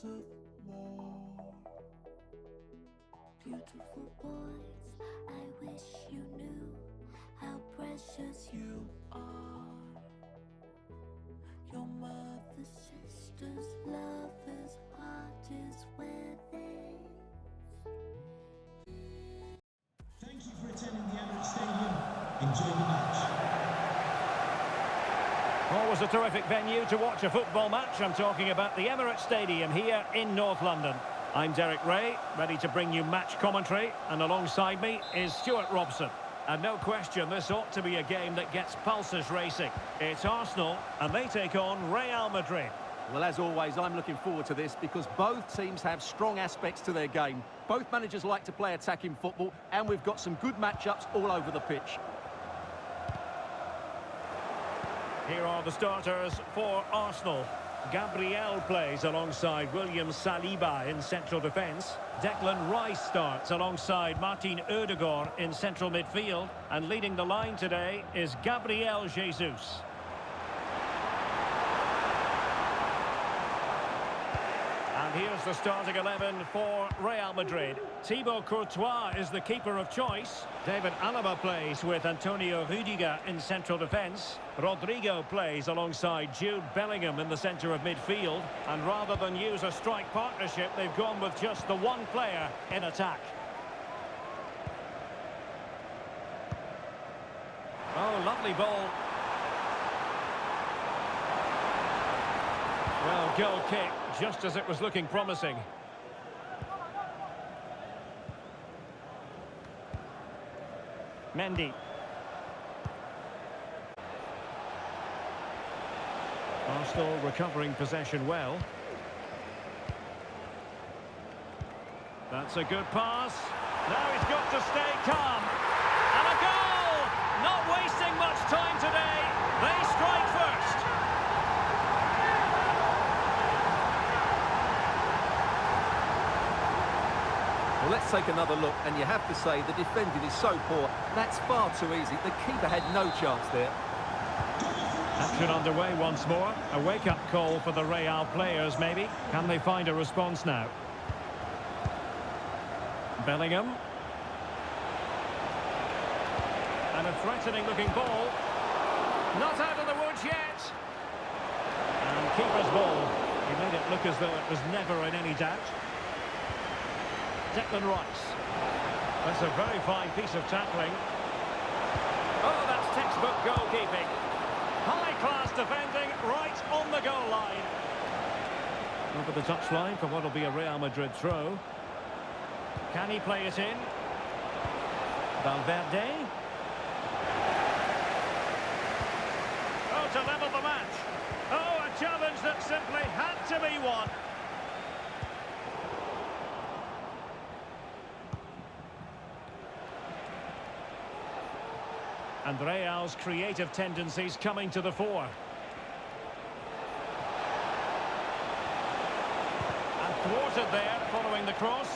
of more. Beautiful boys, I wish you knew how precious you are. Your mother, sisters, lovers, heart is within. Thank you for attending the Emirates Stadium. Enjoy the match. Always a terrific venue to watch a football match. I'm talking about the Emirates Stadium here in North London. I'm Derek Ray, ready to bring you match commentary, and alongside me is Stuart Robson. And no question, this ought to be a game that gets pulses racing. It's Arsenal, and they take on Real Madrid. Well, as always, I'm looking forward to this because both teams have strong aspects to their game. Both managers like to play attacking football, and we've got some good matchups all over the pitch. Here are the starters for Arsenal. Gabriel plays alongside William Saliba in central defence. Declan Rice starts alongside Martin Odegaard in central midfield. And leading the line today is Gabriel Jesus. And here's the starting 11 for Real Madrid. Thibaut Courtois is the keeper of choice. David Alaba plays with Antonio Rudiger in central defence. Rodrigo plays alongside Jude Bellingham in the centre of midfield. And rather than use a strike partnership, they've gone with just the one player in attack. Oh, lovely ball. Well, goal kick, just as it was looking promising. Mendy. Arsenal recovering possession well. That's a good pass. Now he's got to stay calm. And a goal! Not wasting much time today. They strike first. Well, let's take another look, and you have to say the defending is so poor. That's far too easy. The keeper had no chance there. Action underway once more. A wake-up call for the Real players, maybe. Can they find a response now? Bellingham. And a threatening-looking ball. Not out of the woods yet. And keeper's ball. He made it look as though it was never in any doubt. Declan Rice. That's a very fine piece of tackling. Oh, that's textbook goalkeeping. High-class defending right on the goal line. Over the touchline for what will be a Real Madrid throw. Can he play it in? Valverde. Oh, to level the match. Oh, a challenge that simply had to be won. And Real's creative tendencies coming to the fore. And thwarted there following the cross.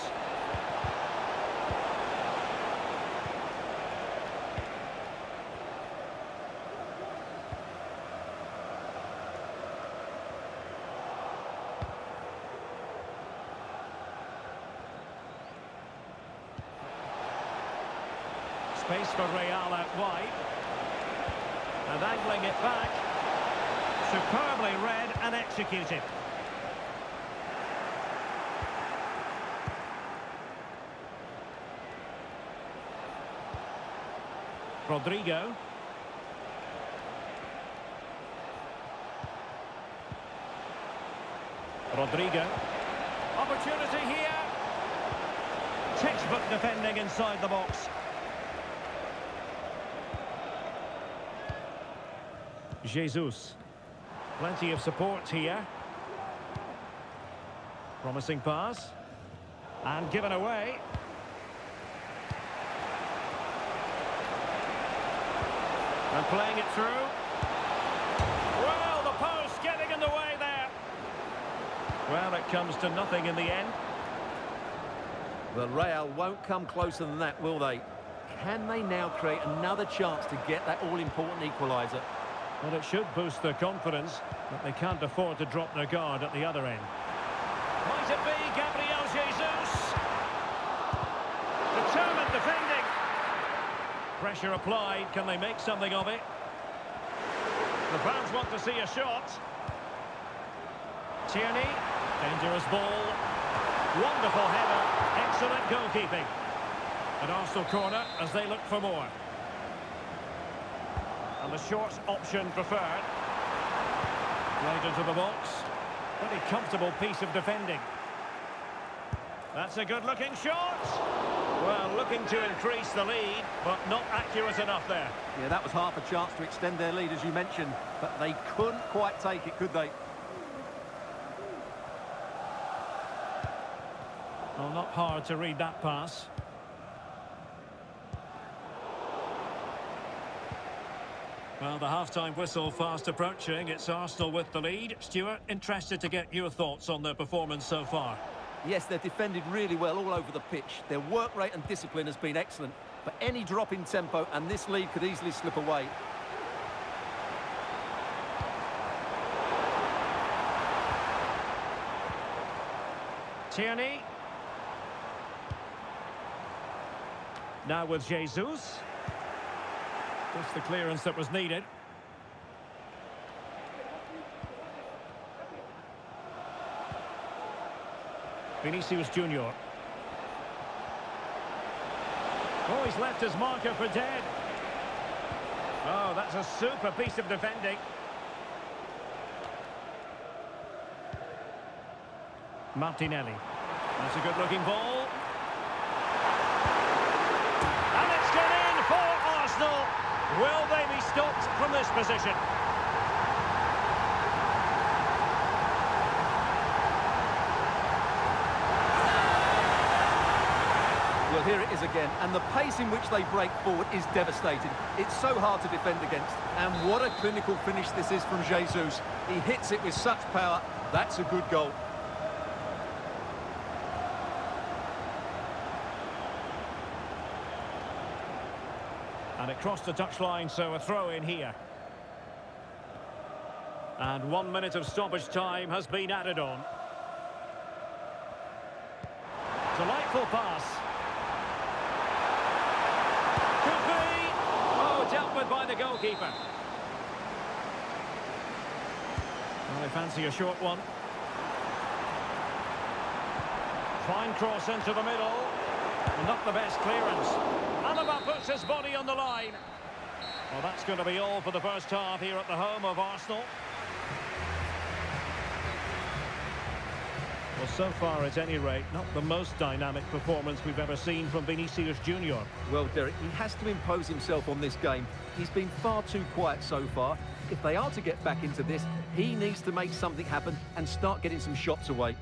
Space for Real out wide. And angling it back. Superbly read and executed. Rodrigo. Rodrigo. Opportunity here. Textbook defending inside the box. Jesus. Plenty of support here. Promising pass. And given away. And playing it through. Well, the post getting in the way there. Well, it comes to nothing in the end. The Real won't come closer than that, will they? Can they now create another chance to get that all-important equaliser? Well, it should boost their confidence, but they can't afford to drop their guard at the other end. Might it be Gabriel Jesus? Determined defending. Pressure applied. Can they make something of it? The fans want to see a shot. Tierney. Dangerous ball. Wonderful header. Excellent goalkeeping. An Arsenal corner as they look for more. And the short option preferred. Right into the box. Pretty comfortable piece of defending. That's a good-looking shot. Well, looking to increase the lead, but not accurate enough there. Yeah, that was half a chance to extend their lead, as you mentioned, but they couldn't quite take it, could they? Well, not hard to read that pass. Well, the half-time whistle fast approaching. It's Arsenal with the lead. Stuart, interested to get your thoughts on their performance so far. Yes, they've defended really well all over the pitch. Their work rate and discipline has been excellent. But any drop in tempo and this lead could easily slip away. Tierney. Now with Jesus. Just the clearance that was needed. Vinicius Junior. Oh, he's left his marker for dead. Oh, that's a super piece of defending. Martinelli. That's a good-looking ball. And it's gone in for Arsenal. Will they be stopped from this position? Well, here it is again, and the pace in which they break forward is devastating. It's so hard to defend against. And what a clinical finish this is from Jesus. He hits it with such power. That's a good goal. And it crossed the touchline, so a throw in here. And 1 minute of stoppage time has been added on. Delightful pass. Could be. Oh, dealt with by the goalkeeper. Well, they fancy a short one. Fine cross into the middle. Not the best clearance. Alaba puts his body on the line. Well, that's going to be all for the first half here at the home of Arsenal. Well, so far, at any rate, not the most dynamic performance we've ever seen from Vinicius Junior. Well, Derek, he has to impose himself on this game. He's been far too quiet so far. If they are to get back into this, he needs to make something happen and start getting some shots away.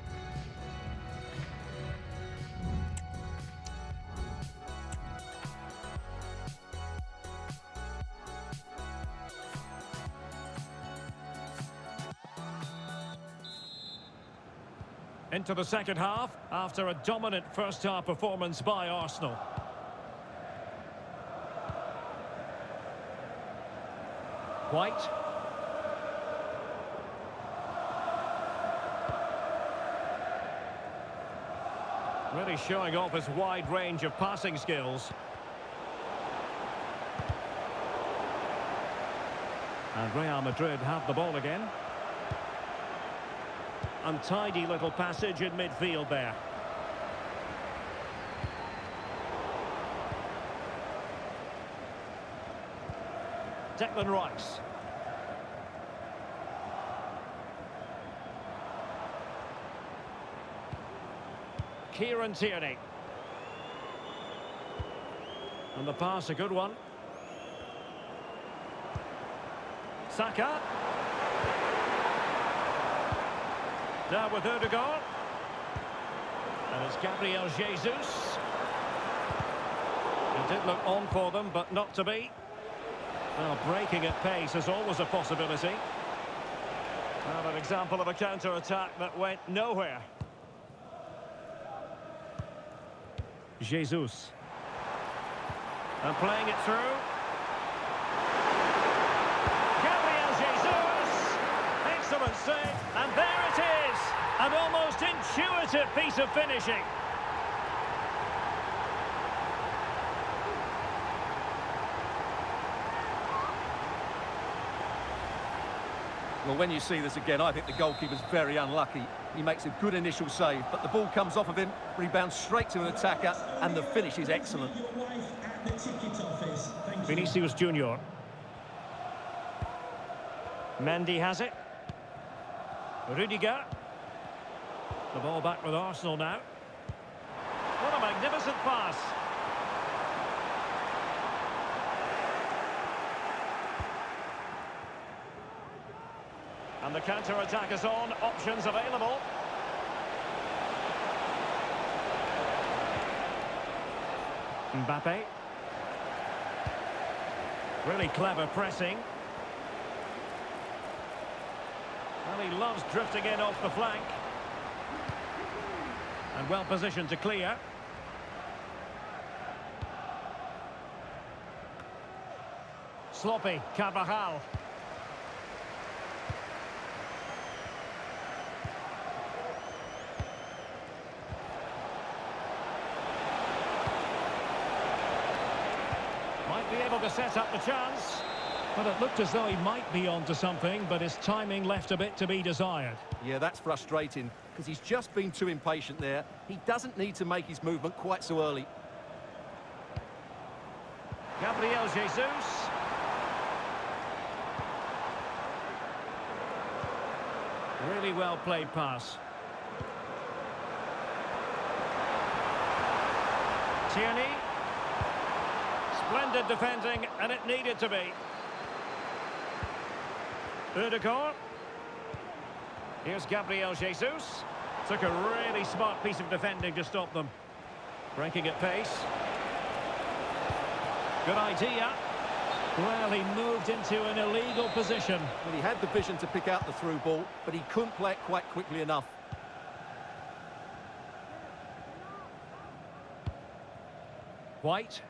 Into the second half, after a dominant first-half performance by Arsenal. White. Really showing off his wide range of passing skills. And Real Madrid have the ball again. Untidy little passage in midfield there. Declan Rice. Kieran Tierney. And the pass, a good one. Saka. Now with Ødegaard. And it's Gabriel Jesus. It did look on for them, but not to be. Well, breaking at pace is always a possibility. Well, an example of a counter-attack that went nowhere. Jesus. And playing it through. Gabriel Jesus! It's Excellent save, and there it is! An almost intuitive piece of finishing. Well, when you see this again, I think the goalkeeper's very unlucky. He makes a good initial save, but the ball comes off of him, rebounds straight to an attacker, and the finish is excellent. Your wife at the ticket office. Thank you. Vinicius Junior. Mendy has it. Rudiger. The ball back with Arsenal now. What a magnificent pass. And the counter-attack is on. Options available. Mbappe. Really clever pressing. Well, he loves drifting in off the flank. And well positioned to clear. Sloppy, Carvajal. Might be able to set up the chance. Well, it looked as though he might be onto something, but his timing left a bit to be desired. Yeah, that's frustrating, because he's just been too impatient there. He doesn't need to make his movement quite so early. Gabriel Jesus. Really well played pass. Tierney. Splendid defending, and it needed to be. Ødegaard. Here's Gabriel Jesus. Took a really smart piece of defending to stop them. Breaking at pace. Good idea. Well, he moved into an illegal position. Well, he had the vision to pick out the through ball, but he couldn't play it quite quickly enough. White.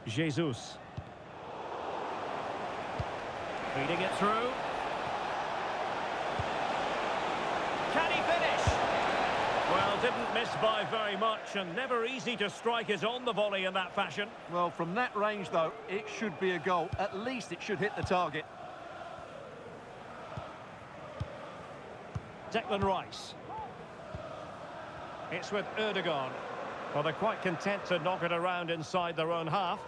Jesus. Feeding it through. Can he finish? Well, didn't miss by very much, and never easy to strike it on the volley in that fashion. Well, from that range, though, it should be a goal. At least it should hit the target. Declan Rice. It's with Ødegaard. Well, they're quite content to knock it around inside their own half.